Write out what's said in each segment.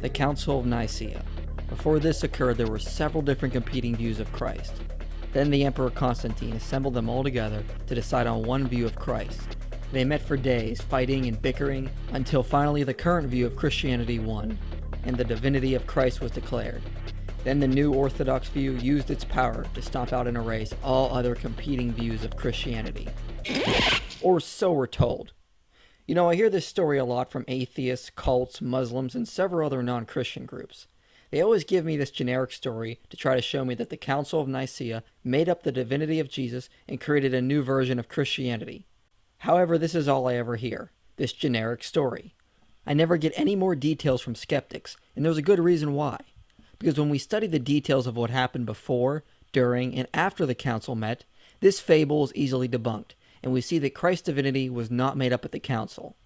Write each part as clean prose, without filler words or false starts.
The Council of Nicaea. Before this occurred, there were several different competing views of Christ. Then the Emperor Constantine assembled them all together to decide on one view of Christ. They met for days, fighting and bickering, until finally the current view of Christianity won, and the divinity of Christ was declared. Then the new Orthodox view used its power to stomp out and erase all other competing views of Christianity. Or so we're told. You know, I hear this story a lot from atheists, cults, Muslims, and several other non-Christian groups. They always give me this generic story to try to show me that the Council of Nicaea made up the divinity of Jesus and created a new version of Christianity. However, this is all I ever hear, this generic story. I never get any more details from skeptics, and there's a good reason why. Because when we study the details of what happened before, during, and after the council met, this fable is easily debunked, and we see that Christ's divinity was not made up at the council.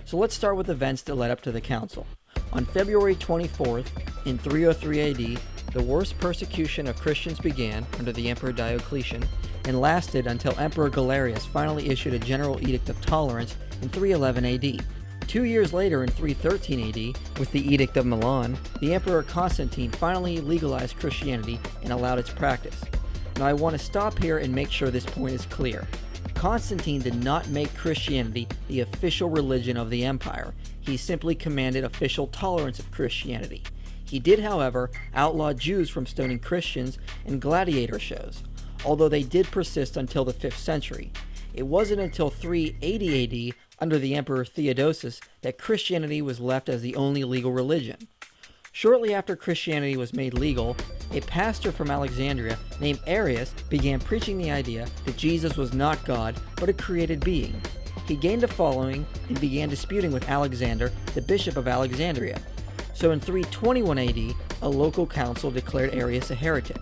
So let's start with events that led up to the council. On February 24th, in 303 AD, the worst persecution of Christians began under the Emperor Diocletian and lasted until Emperor Galerius finally issued a general edict of tolerance in 311 AD. 2 years later, in 313 AD, with the Edict of Milan, the Emperor Constantine finally legalized Christianity and allowed its practice. Now I want to stop here and make sure this point is clear. Constantine did not make Christianity the official religion of the empire. He simply commanded official tolerance of Christianity. He did, however, outlaw Jews from stoning Christians and gladiator shows, although they did persist until the 5th century. It wasn't until 380 AD, under the Emperor Theodosius, that Christianity was left as the only legal religion. Shortly after Christianity was made legal, a pastor from Alexandria named Arius began preaching the idea that Jesus was not God, but a created being. He gained a following and began disputing with Alexander, the bishop of Alexandria. So in 321 AD, a local council declared Arius a heretic.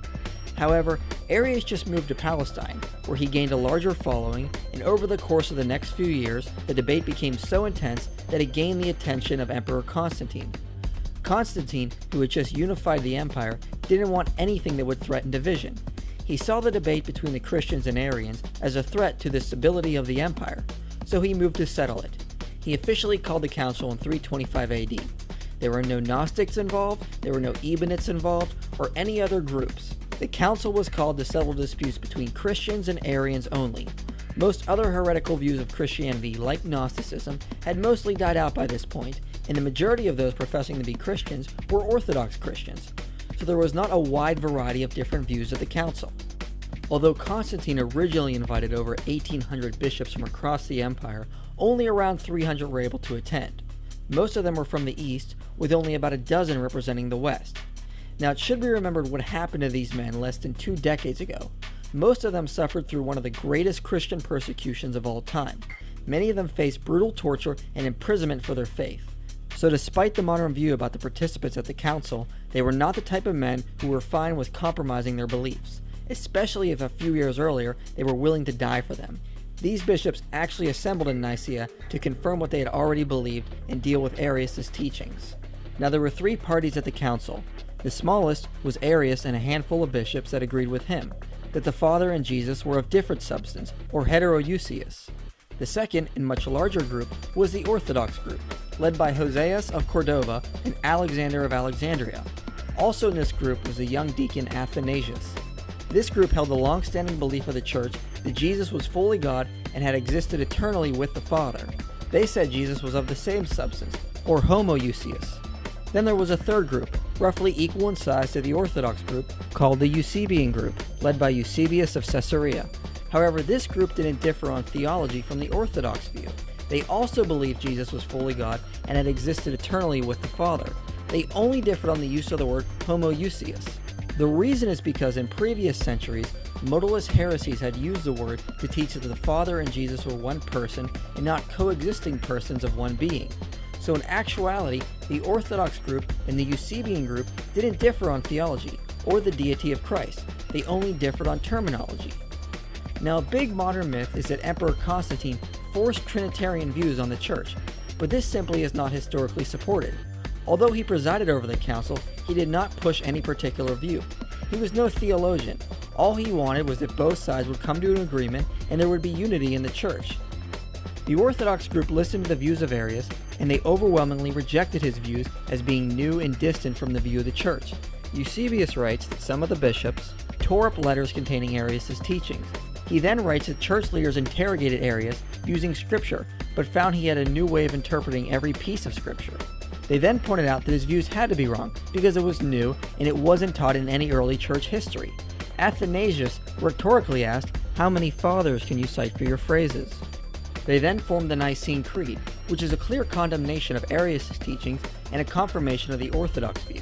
However, Arius just moved to Palestine, where he gained a larger following, and over the course of the next few years, the debate became so intense that it gained the attention of Emperor Constantine. Constantine, who had just unified the empire, didn't want anything that would threaten division. He saw the debate between the Christians and Arians as a threat to the stability of the empire, so he moved to settle it. He officially called the council in 325 AD. There were no Gnostics involved, there were no Eerdmans involved, or any other groups. The council was called to settle disputes between Christians and Arians only. Most other heretical views of Christianity, like Gnosticism, had mostly died out by this point, and the majority of those professing to be Christians were Orthodox Christians, so there was not a wide variety of different views at the council. Although Constantine originally invited over 1,800 bishops from across the empire, only around 300 were able to attend. Most of them were from the east, with only about a dozen representing the west. Now it should be remembered what happened to these men less than 2 decades ago. Most of them suffered through one of the greatest Christian persecutions of all time. Many of them faced brutal torture and imprisonment for their faith. So despite the modern view about the participants at the council, they were not the type of men who were fine with compromising their beliefs, especially if a few years earlier they were willing to die for them. These bishops actually assembled in Nicaea to confirm what they had already believed and deal with Arius' teachings. Now there were 3 parties at the council. The smallest was Arius and a handful of bishops that agreed with him, that the Father and Jesus were of different substance, or heterousios. The second and much larger group was the Orthodox group, led by Hoseas of Cordova and Alexander of Alexandria. Also in this group was the young deacon Athanasius. This group held the long-standing belief of the church that Jesus was fully God and had existed eternally with the Father. They said Jesus was of the same substance, or homoousios. Then there was a third group, roughly equal in size to the Orthodox group, called the Eusebian group, led by Eusebius of Caesarea. However, this group didn't differ on theology from the Orthodox view. They also believed Jesus was fully God and had existed eternally with the Father. They only differed on the use of the word homoousios. The reason is because in previous centuries, modalist heresies had used the word to teach that the Father and Jesus were one person and not coexisting persons of one being. So in actuality, the Orthodox group and the Eusebian group didn't differ on theology or the deity of Christ. They only differed on terminology. Now, a big modern myth is that Emperor Constantine forced Trinitarian views on the church, but this simply is not historically supported. Although he presided over the council, he did not push any particular view. He was no theologian. All he wanted was that both sides would come to an agreement and there would be unity in the church. The Orthodox group listened to the views of Arius, and they overwhelmingly rejected his views as being new and distant from the view of the Church. Eusebius writes that some of the bishops tore up letters containing Arius' teachings. He then writes that church leaders interrogated Arius using Scripture, but found he had a new way of interpreting every piece of Scripture. They then pointed out that his views had to be wrong because it was new and it wasn't taught in any early church history. Athanasius rhetorically asked, "How many fathers can you cite for your phrases?" They then formed the Nicene Creed, which is a clear condemnation of Arius' teachings and a confirmation of the Orthodox view.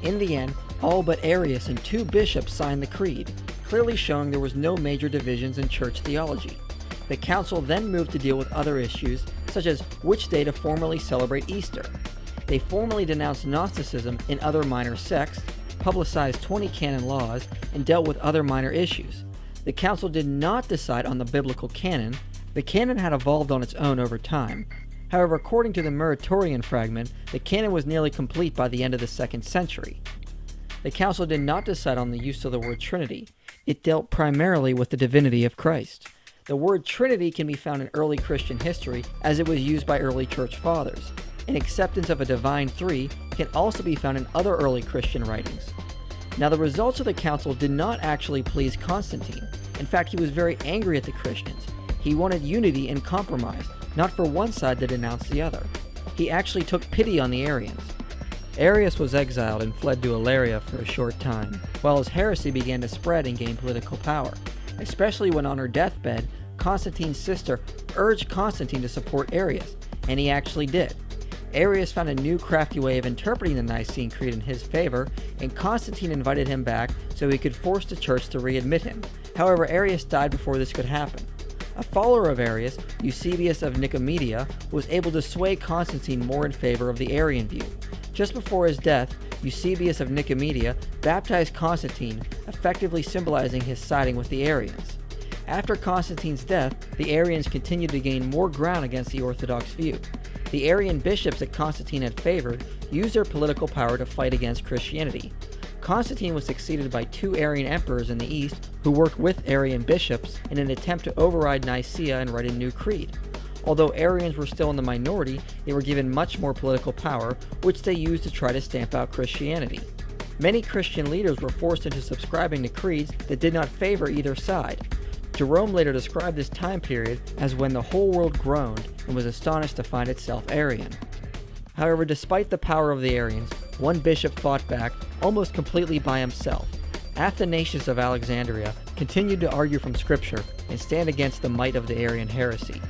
In the end, all but Arius and 2 bishops signed the creed, clearly showing there was no major divisions in church theology. The council then moved to deal with other issues, such as which day to formally celebrate Easter. They formally denounced Gnosticism in other minor sects, publicized 20 canon laws, and dealt with other minor issues. The council did not decide on the biblical canon. The canon had evolved on its own over time. However, according to the Muratorian fragment, the canon was nearly complete by the end of the 2nd century. The council did not decide on the use of the word Trinity. It dealt primarily with the divinity of Christ. The word Trinity can be found in early Christian history as it was used by early church fathers. An acceptance of a divine three can also be found in other early Christian writings. Now, the results of the council did not actually please Constantine. In fact, he was very angry at the Christians. He wanted unity and compromise, not for one side to denounce the other. He actually took pity on the Arians. Arius was exiled and fled to Ilaria for a short time, while his heresy began to spread and gain political power, especially when on her deathbed, Constantine's sister urged Constantine to support Arius, and he actually did. Arius found a new crafty way of interpreting the Nicene Creed in his favor, and Constantine invited him back so he could force the church to readmit him. However, Arius died before this could happen. A follower of Arius, Eusebius of Nicomedia, was able to sway Constantine more in favor of the Arian view. Just before his death, Eusebius of Nicomedia baptized Constantine, effectively symbolizing his siding with the Arians. After Constantine's death, the Arians continued to gain more ground against the Orthodox view. The Arian bishops that Constantine had favored used their political power to fight against Christianity. Constantine was succeeded by 2 Arian emperors in the east who worked with Arian bishops in an attempt to override Nicaea and write a new creed. Although Arians were still in the minority, they were given much more political power, which they used to try to stamp out Christianity. Many Christian leaders were forced into subscribing to creeds that did not favor either side. Jerome later described this time period as when the whole world groaned and was astonished to find itself Arian. However, despite the power of the Arians, one bishop fought back almost completely by himself. Athanasius of Alexandria continued to argue from Scripture and stand against the might of the Arian heresy.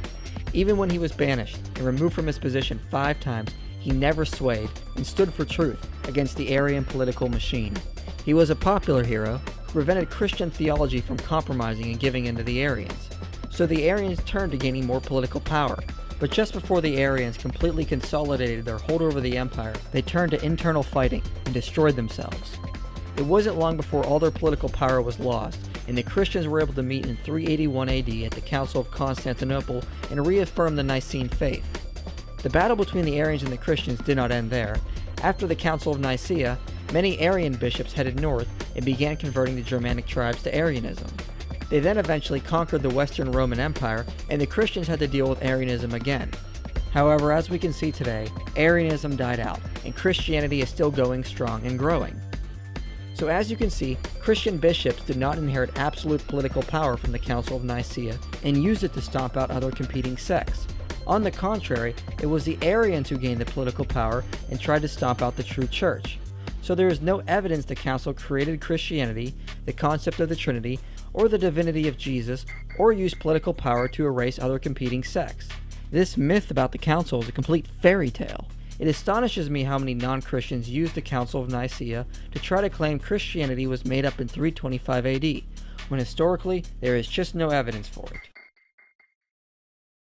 Even when he was banished and removed from his position 5 times, he never swayed and stood for truth against the Arian political machine. He was a popular hero who prevented Christian theology from compromising and giving in to the Arians. So the Arians turned to gaining more political power. But just before the Arians completely consolidated their hold over the empire, they turned to internal fighting and destroyed themselves. It wasn't long before all their political power was lost, and the Christians were able to meet in 381 AD at the Council of Constantinople and reaffirm the Nicene faith. The battle between the Arians and the Christians did not end there. After the Council of Nicaea, many Arian bishops headed north and began converting the Germanic tribes to Arianism. They then eventually conquered the Western Roman Empire, and the Christians had to deal with Arianism again. However, as we can see today, Arianism died out, and Christianity is still going strong and growing. So as you can see, Christian bishops did not inherit absolute political power from the Council of Nicaea and used it to stomp out other competing sects. On the contrary, it was the Arians who gained the political power and tried to stomp out the true church. So there is no evidence the Council created Christianity, the concept of the Trinity, or the divinity of Jesus, or used political power to erase other competing sects. This myth about the Council is a complete fairy tale. It astonishes me how many non-Christians used the Council of Nicaea to try to claim Christianity was made up in 325 AD, when historically there is just no evidence for it.